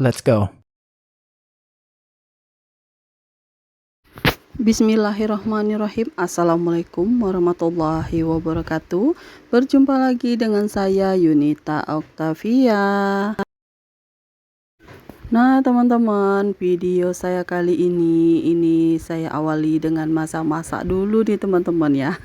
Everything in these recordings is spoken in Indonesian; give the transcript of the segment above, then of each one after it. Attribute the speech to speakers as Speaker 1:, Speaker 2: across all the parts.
Speaker 1: Let's go.
Speaker 2: Bismillahirrahmanirrahim. Assalamualaikum warahmatullahi wabarakatuh. Berjumpa lagi dengan saya Yunita Octavia. Nah teman-teman, video saya kali ini saya awali dengan masak-masak dulu nih teman-teman ya.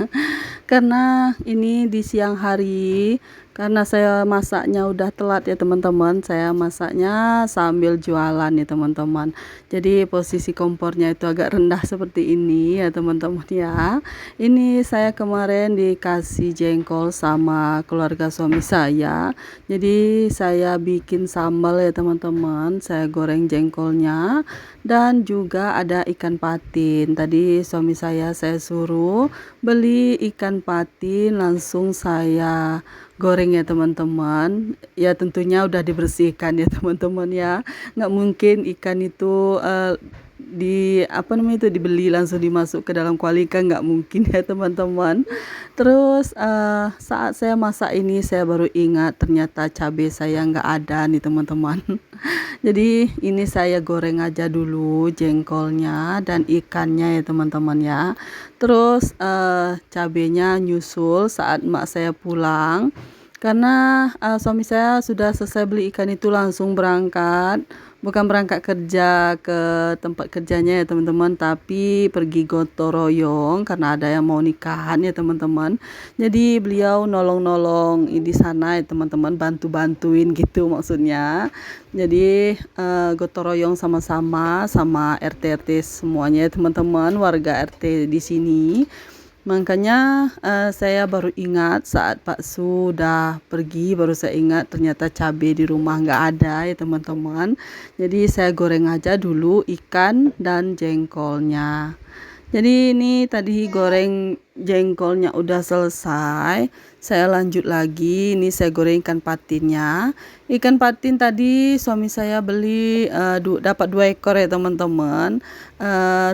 Speaker 2: Karena ini di siang hari, karena saya masaknya udah telat ya teman-teman. Saya masaknya sambil jualan ya teman-teman. Jadi posisi kompornya itu agak rendah seperti ini ya teman-teman ya. Ini saya kemarin dikasih jengkol sama keluarga suami saya. Jadi saya bikin sambal ya teman-teman. Saya goreng jengkolnya dan juga ada ikan patin. Tadi suami saya suruh beli ikan patin, langsung saya goreng ya teman-teman. Ya tentunya udah dibersihkan ya teman-teman ya. Nggak mungkin ikan itu dibeli langsung dimasuk ke dalam kuali, kan nggak mungkin ya teman-teman. Terus saat saya masak ini saya baru ingat ternyata cabai saya nggak ada nih teman-teman. Jadi ini saya goreng aja dulu jengkolnya dan ikannya ya teman-teman ya. Terus cabenya nyusul saat mak saya pulang. Karena suami saya sudah selesai beli ikan itu langsung berangkat. Bukan berangkat kerja ke tempat kerjanya ya teman-teman, tapi pergi gotong royong karena ada yang mau nikahan ya teman-teman. Jadi beliau nolong-nolong di sana ya teman-teman, bantu-bantuin gitu maksudnya. Jadi gotong royong sama-sama sama RT semuanya ya teman-teman, warga RT di sini. Makanya saya baru ingat saat Pak sudah pergi, baru saya ingat ternyata cabai di rumah nggak ada ya teman-teman. Jadi saya goreng aja dulu ikan dan jengkolnya. Jadi ini tadi goreng jengkolnya udah selesai. Saya lanjut lagi. Ini saya goreng ikan patinnya. Ikan patin tadi suami saya beli dapat 2 ekor ya teman-teman.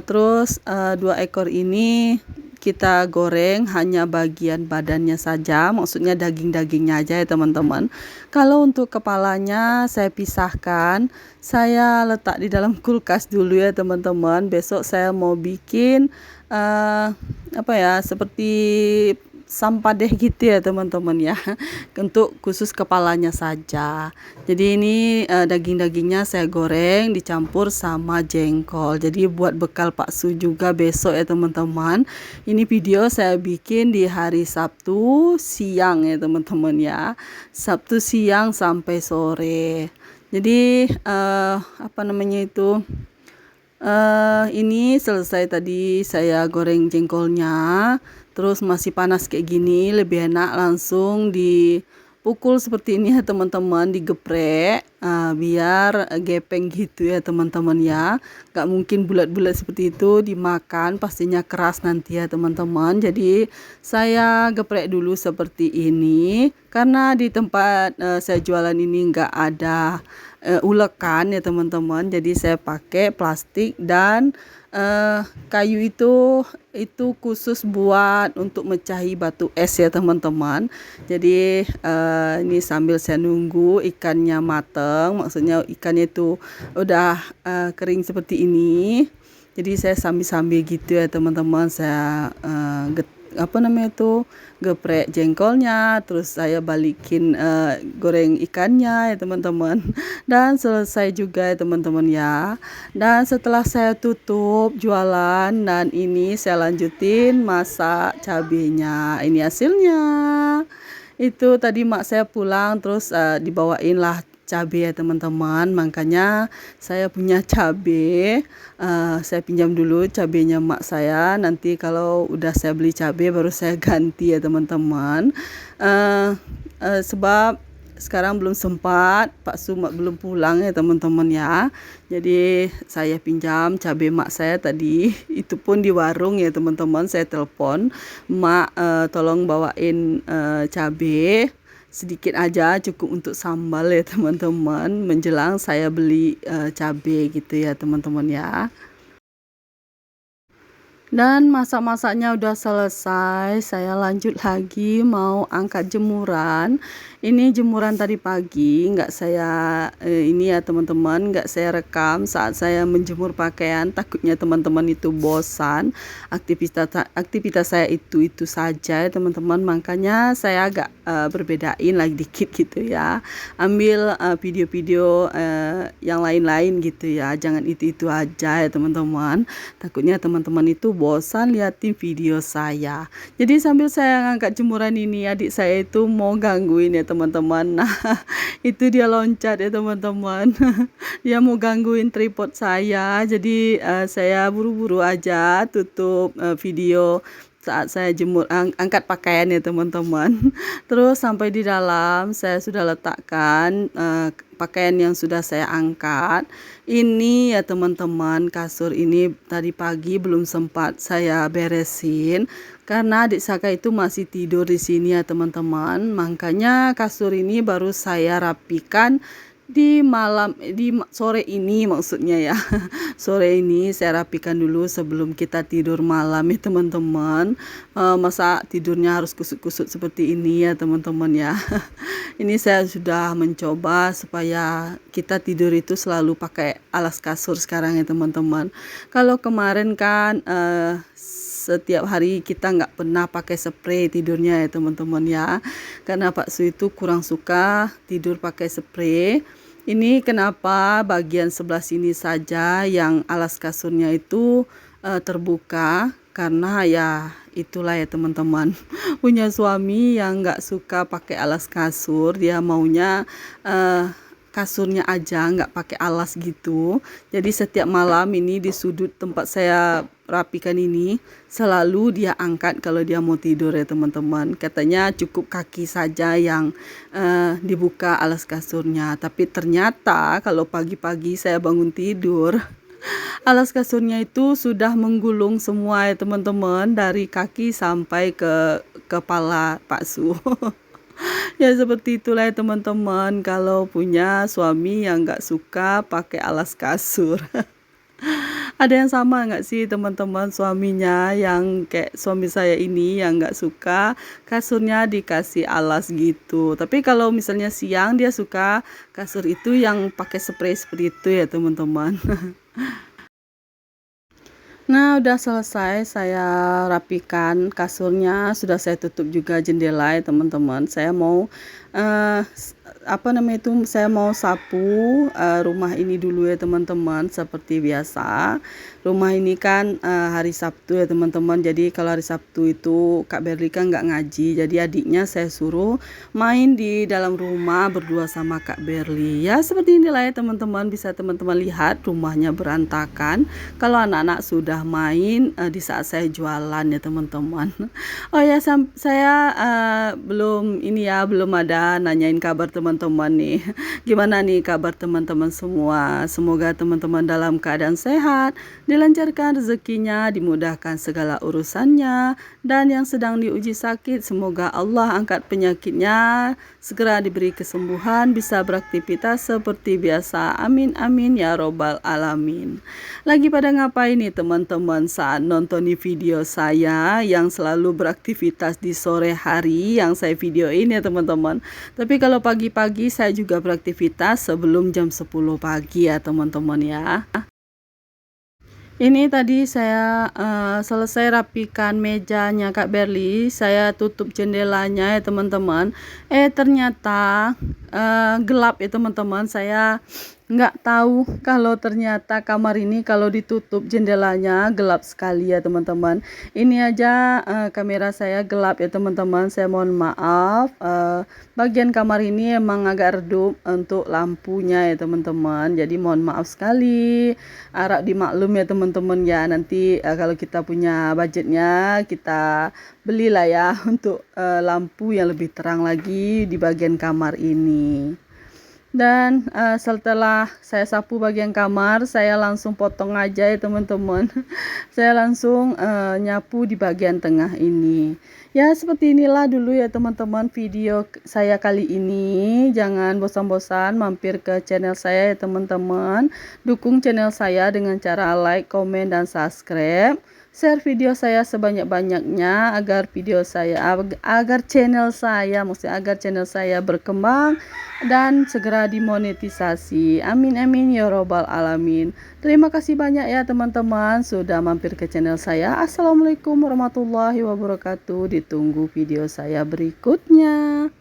Speaker 2: Terus 2 ekor ini kita goreng hanya bagian badannya saja, maksudnya daging-dagingnya aja ya teman-teman. Kalau untuk kepalanya saya pisahkan, saya letak di dalam kulkas dulu ya teman-teman. Besok saya mau bikin seperti sampadeh gitu ya teman-teman ya. Untuk khusus kepalanya saja. Jadi ini daging-dagingnya saya goreng dicampur sama jengkol. Jadi buat bekal Pak Su juga besok ya teman-teman. Ini video saya bikin di hari Sabtu siang ya teman-teman ya. Sabtu siang sampai sore. Jadi ini selesai tadi saya goreng jengkolnya. Terus masih panas kayak gini, lebih enak langsung dipukul seperti ini ya teman-teman, digeprek biar gepeng gitu ya teman-teman ya. Gak mungkin bulat-bulat seperti itu dimakan, pastinya keras nanti ya teman-teman. Jadi saya geprek dulu seperti ini, karena di tempat saya jualan ini nggak ada ulekan ya teman-teman. Jadi saya pakai plastik dan kayu itu khusus buat untuk mecahi batu es ya teman-teman. Jadi ini sambil saya nunggu ikannya mateng, maksudnya ikannya itu udah kering seperti ini. Jadi saya sambil-sambil gitu ya teman-teman, saya geprek jengkolnya, terus saya balikin goreng ikannya ya teman-teman. Dan selesai juga ya teman-teman ya. Dan setelah saya tutup jualan, dan ini saya lanjutin masak cabenya. Ini hasilnya. Itu tadi mak saya pulang, terus dibawain lah cabai ya teman-teman. Makanya saya punya cabai, saya pinjam dulu cabainya mak saya. Nanti kalau udah saya beli cabai baru saya ganti ya teman-teman. Sebab sekarang belum sempat, Pak Sumak belum pulang ya teman-teman ya. Jadi saya pinjam cabai mak saya tadi, itu pun di warung ya teman-teman. Saya telepon mak, tolong bawain cabai sedikit aja, cukup untuk sambal ya teman-teman, menjelang saya beli cabai gitu ya teman-teman ya. Dan masak-masaknya udah selesai, saya lanjut lagi mau angkat jemuran. Ini jemuran tadi pagi, nggak saya ini ya teman-teman, nggak saya rekam saat saya menjemur pakaian. Takutnya teman-teman itu bosan. Aktivitas aktivitas saya itu saja ya teman-teman. Makanya saya agak berbedain lagi dikit gitu ya. Ambil video-video yang lain-lain gitu ya. Jangan itu-itu aja ya teman-teman. Takutnya teman-teman itu bosan liatin video saya. Jadi sambil saya ngangkat jemuran ini, adik saya itu mau gangguin ya teman-teman. Nah, itu dia loncat ya teman-teman. Dia mau gangguin tripod saya. Jadi saya buru-buru aja tutup video saat saya jemur angkat pakaian ya teman-teman. Terus sampai di dalam saya sudah letakkan pakaian yang sudah saya angkat. Ini ya teman-teman, kasur ini tadi pagi belum sempat saya beresin karena adik Saka itu masih tidur di sini ya teman-teman. Makanya kasur ini baru saya rapikan di sore ini maksudnya ya. Sore ini saya rapikan dulu sebelum kita tidur malam ya teman-teman. Masa tidurnya harus kusut-kusut seperti ini ya teman-teman ya. Ini saya sudah mencoba supaya kita tidur itu selalu pakai alas kasur sekarang ya teman-teman. Kalau kemarin kan setiap hari kita nggak pernah pakai spray tidurnya ya teman-teman ya, karena Pak Su itu kurang suka tidur pakai spray. Ini kenapa bagian sebelah sini saja yang alas kasurnya itu terbuka, karena ya itulah ya teman-teman, punya suami yang nggak suka pakai alas kasur. Dia maunya kasurnya aja nggak pakai alas gitu. Jadi setiap malam ini di sudut tempat saya rapikan ini selalu dia angkat kalau dia mau tidur ya teman-teman. Katanya cukup kaki saja yang dibuka alas kasurnya. Tapi ternyata kalau pagi-pagi saya bangun tidur, alas kasurnya itu sudah menggulung semua ya teman-teman, dari kaki sampai ke kepala Pak Su. Ya seperti itulah ya teman-teman, kalau punya suami yang nggak suka pakai alas kasur. Ada yang sama nggak sih teman-teman, suaminya yang kayak suami saya ini yang nggak suka kasurnya dikasih alas gitu. Tapi kalau misalnya siang dia suka kasur itu yang pakai spray seperti itu ya teman-teman. Nah, udah selesai saya rapikan kasurnya, sudah saya tutup juga jendela ya teman-teman. Saya mau saya mau sapu rumah ini dulu ya teman-teman, seperti biasa. Rumah ini kan hari Sabtu ya teman-teman. Jadi kalau hari Sabtu itu Kak Berli kan nggak ngaji, jadi adiknya saya suruh main di dalam rumah berdua sama Kak Berli. Ya seperti inilah ya teman-teman, bisa teman-teman lihat rumahnya berantakan kalau anak-anak sudah main di saat saya jualan ya teman-teman. Oh ya, saya belum ada nanyain kabar teman-teman nih. Gimana nih kabar teman-teman semua? Semoga teman-teman dalam keadaan sehat, dilancarkan rezekinya, dimudahkan segala urusannya, dan yang sedang diuji sakit semoga Allah angkat penyakitnya, segera diberi kesembuhan, bisa beraktivitas seperti biasa. Amin amin ya robbal alamin. Lagi pada ngapain nih teman-teman saat nonton video saya yang selalu beraktivitas di sore hari yang saya videoin ya teman-teman. Tapi kalau pagi-pagi saya juga beraktivitas sebelum jam 10 pagi ya teman-teman ya. Ini tadi saya selesai rapikan mejanya Kak Berli, saya tutup jendelanya ya teman-teman. Ternyata gelap ya teman-teman. Saya nggak tahu kalau ternyata kamar ini kalau ditutup jendelanya gelap sekali ya teman-teman. Ini aja kamera saya gelap ya teman-teman. Saya mohon maaf. Bagian kamar ini emang agak redup untuk lampunya ya teman-teman. Jadi mohon maaf sekali. Harap dimaklum ya teman-teman ya. Nanti kalau kita punya budgetnya kita belilah ya untuk lampu yang lebih terang lagi di bagian kamar ini. Dan setelah saya sapu bagian kamar, saya langsung potong aja ya teman-teman. Saya langsung nyapu di bagian tengah ini. Ya seperti inilah dulu ya teman-teman video saya kali ini. Jangan bosan-bosan mampir ke channel saya ya teman-teman. Dukung channel saya dengan cara like, komen, dan subscribe. share video saya sebanyak-banyaknya agar channel saya berkembang dan segera dimonetisasi. Amin amin ya robbal alamin. Terima kasih banyak ya teman-teman sudah mampir ke channel saya. Assalamualaikum warahmatullahi wabarakatuh. Ditunggu video saya berikutnya.